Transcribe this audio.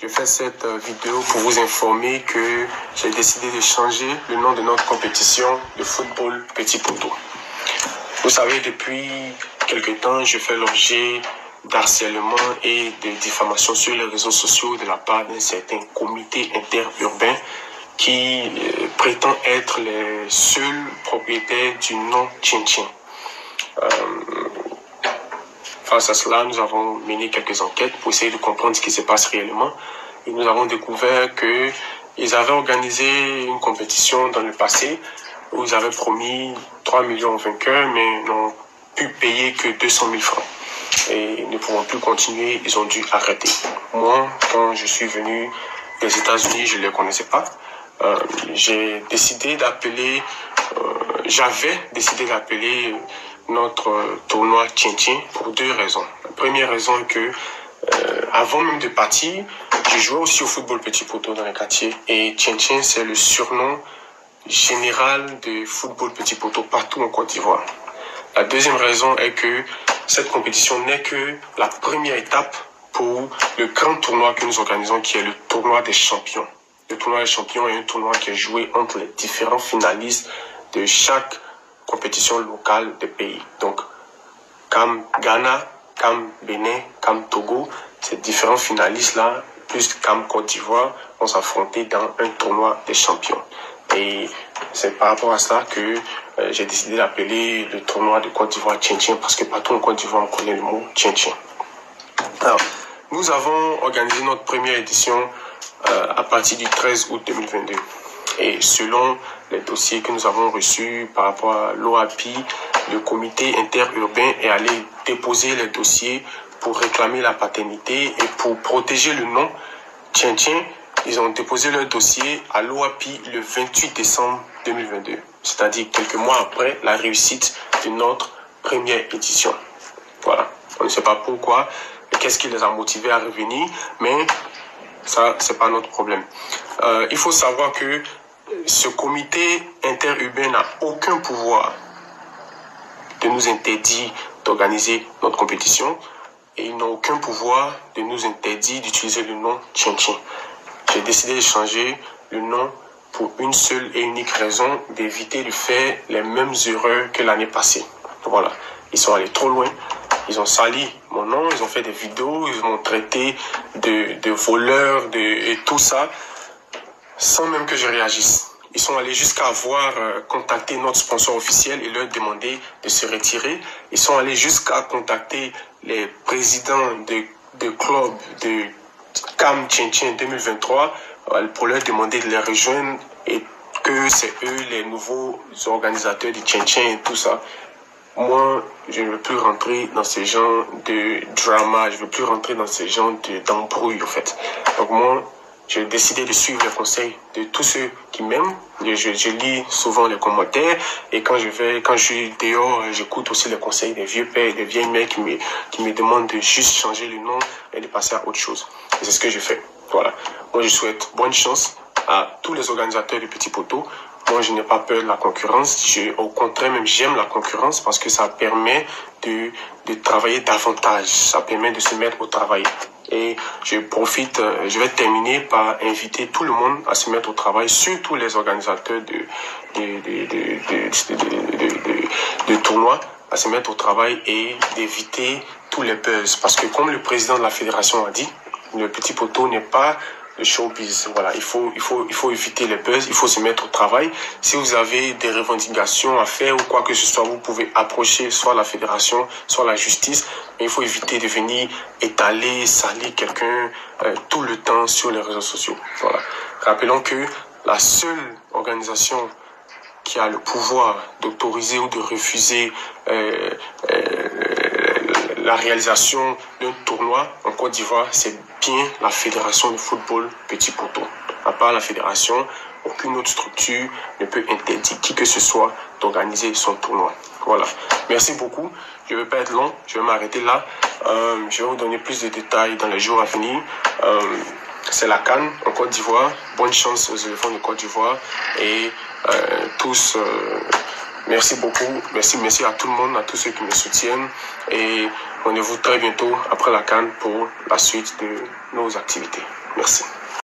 Je fais cette vidéo pour vous informer que j'ai décidé de changer le nom de notre compétition de football petit poteau. Vous savez, depuis quelque temps, je fais l'objet d'harcèlement et de diffamation sur les réseaux sociaux de la part d'un certain comité interurbain qui prétend être les seuls propriétaires du nom Tchin Tchin. Face à cela, nous avons mené quelques enquêtes pour essayer de comprendre ce qui se passe réellement. Et nous avons découvert qu'ils avaient organisé une compétition dans le passé où ils avaient promis 3 millions aux vainqueurs, mais n'ont pu payer que 200 000 francs. Et ne pouvant plus continuer, ils ont dû arrêter. Moi, quand je suis venu des États-Unis, je ne les connaissais pas. J'avais décidé d'appeler notre tournoi Tchin Tchin pour deux raisons. La première raison est que avant même de partir, je jouais aussi au football petit poteau dans les quartiers et Tchin Tchin c'est le surnom général de football petit poteau partout en Côte d'Ivoire. La deuxième raison est que cette compétition n'est que la première étape pour le grand tournoi que nous organisons qui est le tournoi des champions. Le tournoi des champions est un tournoi qui est joué entre les différents finalistes de chaque compétition locale des pays. Donc, comme Ghana, comme Bénin, comme Togo, ces différents finalistes-là, plus comme Côte d'Ivoire, vont s'affronter dans un tournoi des champions. Et c'est par rapport à cela que j'ai décidé d'appeler le tournoi de Côte d'Ivoire Tchin Tchin, parce que partout en Côte d'Ivoire, on connaît le mot Tchin Tchin. Alors, nous avons organisé notre première édition à partir du 13 août 2022. Et selon les dossiers que nous avons reçus par rapport à l'OAPI, le comité interurbain est allé déposer les dossiers pour réclamer la paternité et pour protéger le nom Tchin Tchin. Ils ont déposé leur dossier à l'OAPI le 28 décembre 2022, c'est-à-dire quelques mois après la réussite de notre première édition. Voilà, on ne sait pas pourquoi, qu'est-ce qui les a motivés à revenir, mais ça, c'est pas notre problème. Il faut savoir que ce comité interurbain n'a aucun pouvoir de nous interdire d'organiser notre compétition et ils n'ont aucun pouvoir de nous interdire d'utiliser le nom Tchin Tchin. J'ai décidé de changer le nom pour une seule et unique raison, d'éviter de faire les mêmes erreurs que l'année passée. Voilà, ils sont allés trop loin, ils ont sali mon nom, ils ont fait des vidéos, ils m'ont traité de voleur et tout ça, sans même que je réagisse. Ils sont allés jusqu'à avoir contacté notre sponsor officiel et leur demander de se retirer. Ils sont allés jusqu'à contacter les présidents de club de CAM Tchin Tchin 2023 pour leur demander de les rejoindre et que c'est eux les nouveaux organisateurs du Tchin Tchin et tout ça. Moi, je ne veux plus rentrer dans ces genres de drama, je ne veux plus rentrer dans ces genres d'embrouilles en fait. Donc moi, j'ai décidé de suivre les conseils de tous ceux qui m'aiment. Je lis souvent les commentaires et quand je suis dehors, j'écoute aussi les conseils des vieux pères et des vieilles mères qui me demandent de juste changer le nom et de passer à autre chose. Et c'est ce que je fais. Voilà. Moi, je souhaite bonne chance à tous les organisateurs de petits poteaux. Moi, je n'ai pas peur de la concurrence. Au contraire, même j'aime la concurrence parce que ça permet de travailler davantage. Ça permet de se mettre au travail. Et je vais terminer par inviter tout le monde à se mettre au travail, surtout les organisateurs de tournois, à se mettre au travail et d'éviter tous les buzz. Parce que comme le président de la fédération a dit, le petit poteau n'est pas le showbiz. Voilà, il faut éviter les buzz, il faut se mettre au travail. Si vous avez des revendications à faire ou quoi que ce soit, vous pouvez approcher soit la fédération, soit la justice. Mais il faut éviter de venir étaler, salir quelqu'un tout le temps sur les réseaux sociaux. Voilà. Rappelons que la seule organisation qui a le pouvoir d'autoriser ou de refuser la réalisation d'un tournoi en Côte d'Ivoire, c'est bien la Fédération de football petit poteau. À part la fédération, aucune autre structure ne peut interdire qui que ce soit d'organiser son tournoi. Voilà. Merci beaucoup. Je ne vais pas être long. Je vais m'arrêter là. Je vais vous donner plus de détails dans les jours à venir. C'est la CAN en Côte d'Ivoire. Bonne chance aux éléphants de Côte d'Ivoire. Et tous... merci beaucoup. Merci à tout le monde, à tous ceux qui me soutiennent. Et rendez-vous très bientôt après la CAN pour la suite de nos activités. Merci.